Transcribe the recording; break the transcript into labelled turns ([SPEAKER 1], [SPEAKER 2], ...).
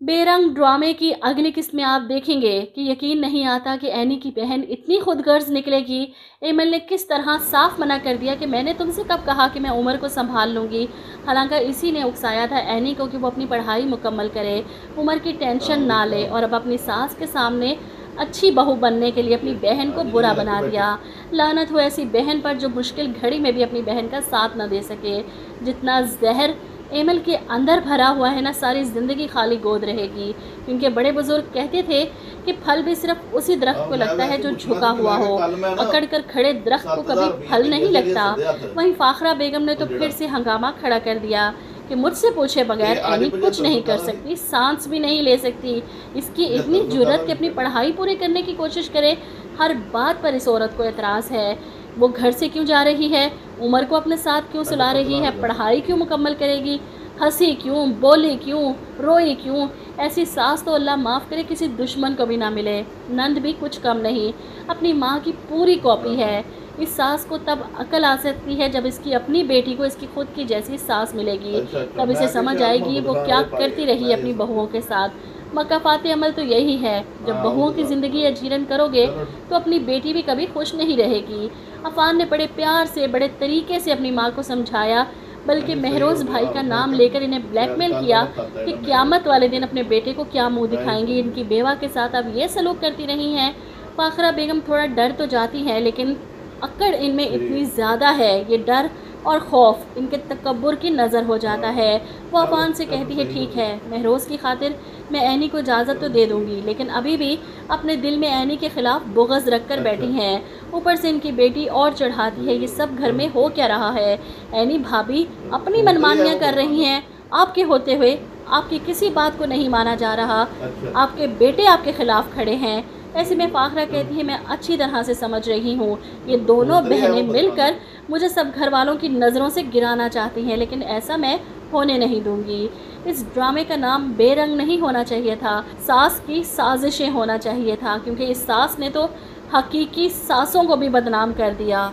[SPEAKER 1] बेरंग ड्रामे की अगली किस्त में आप देखेंगे कि यकीन नहीं आता कि एनी की बहन इतनी खुदगर्ज निकलेगी। एमल ने किस तरह साफ मना कर दिया कि मैंने तुमसे कब कहा कि मैं उमर को संभाल लूँगी। हालांकि इसी ने उकसाया था एनी को कि वो अपनी पढ़ाई मुकम्मल करे, उमर की टेंशन ना ले, और अब अपनी सास के सामने अच्छी बहू बनने के लिए अपनी बहन को बुरा बना दिया। लानत हो ऐसी बहन पर जो मुश्किल घड़ी में भी अपनी बहन का साथ न दे सके। जितना जहर एमल के अंदर भरा हुआ है ना, सारी ज़िंदगी खाली गोद रहेगी। क्योंकि बड़े बुजुर्ग कहते थे कि फल भी सिर्फ उसी दरख्त को लगता है जो झुका हुआ हो, अकड़ कर खड़े दरख्त को कभी फल नहीं लगता। वहीं फाखरा बेगम ने तो फिर से हंगामा खड़ा कर दिया कि मुझसे पूछे बगैर एनी कुछ नहीं कर सकती, सांस भी नहीं ले सकती। इसकी इतनी जुर्रत कि अपनी पढ़ाई पूरी करने की कोशिश करे। हर बात पर इस औरत को एतराज़ है। वो घर से क्यों जा रही है, उमर को अपने साथ क्यों सुला रही है, पढ़ाई क्यों मुकम्मल करेगी, हंसी क्यों, बोली क्यों, रोई क्यों। ऐसी सास तो अल्लाह माफ़ करे किसी दुश्मन को भी ना मिले। नंद भी कुछ कम नहीं, अपनी माँ की पूरी कॉपी है। इस सास को तब अकल आ सकती है जब इसकी अपनी बेटी को इसकी खुद की जैसी सास मिलेगी। तब इसे समझ आएगी वो क्या करती रही अपनी बहुओं के साथ। मकाफात अमल तो यही है, जब बहुओं की ज़िंदगी अजीरन करोगे तो अपनी बेटी भी कभी खुश नहीं रहेगी। अफान ने बड़े प्यार से, बड़े तरीके से अपनी माँ को समझाया, बल्कि महरोज़ भाई का नाम लेकर इन्हें ब्लैकमेल किया कि क़यामत वाले दिन अपने बेटे को क्या मुंह दिखाएंगी। इनकी बेवा के साथ अब ये सलूक करती रही हैं। फाखरा बेगम थोड़ा डर तो जाती हैं, लेकिन अकड़ इनमें इतनी ज़्यादा है, ये डर और खौफ इनके तकब्बुर की नज़र हो जाता है। वो अफान से कहती है ठीक है, महरोज़ की खातिर मैं एनी को इजाज़त तो दे दूँगी, लेकिन अभी भी अपने दिल में एनी के ख़िलाफ़ बुग़्ज़ रख कर बैठी हैं। ऊपर से इनकी बेटी और चढ़ाती है, ये सब घर में हो क्या रहा है। एनी भाभी अपनी मनमानियाँ कर रही हैं, आपके होते हुए आपकी किसी बात को नहीं माना जा रहा। आपके बेटे आपके ख़िलाफ़ खड़े हैं। ऐसे में फाखरा कहती है मैं अच्छी तरह से समझ रही हूँ, ये दोनों बहनें मिलकर मुझे सब घर वालों की नज़रों से गिराना चाहती हैं, लेकिन ऐसा मैं होने नहीं दूंगी। इस ड्रामे का नाम बेरंग नहीं होना चाहिए था, सास की साजिशें होना चाहिए था, क्योंकि इस सास ने तो हकीकी सासों को भी बदनाम कर दिया।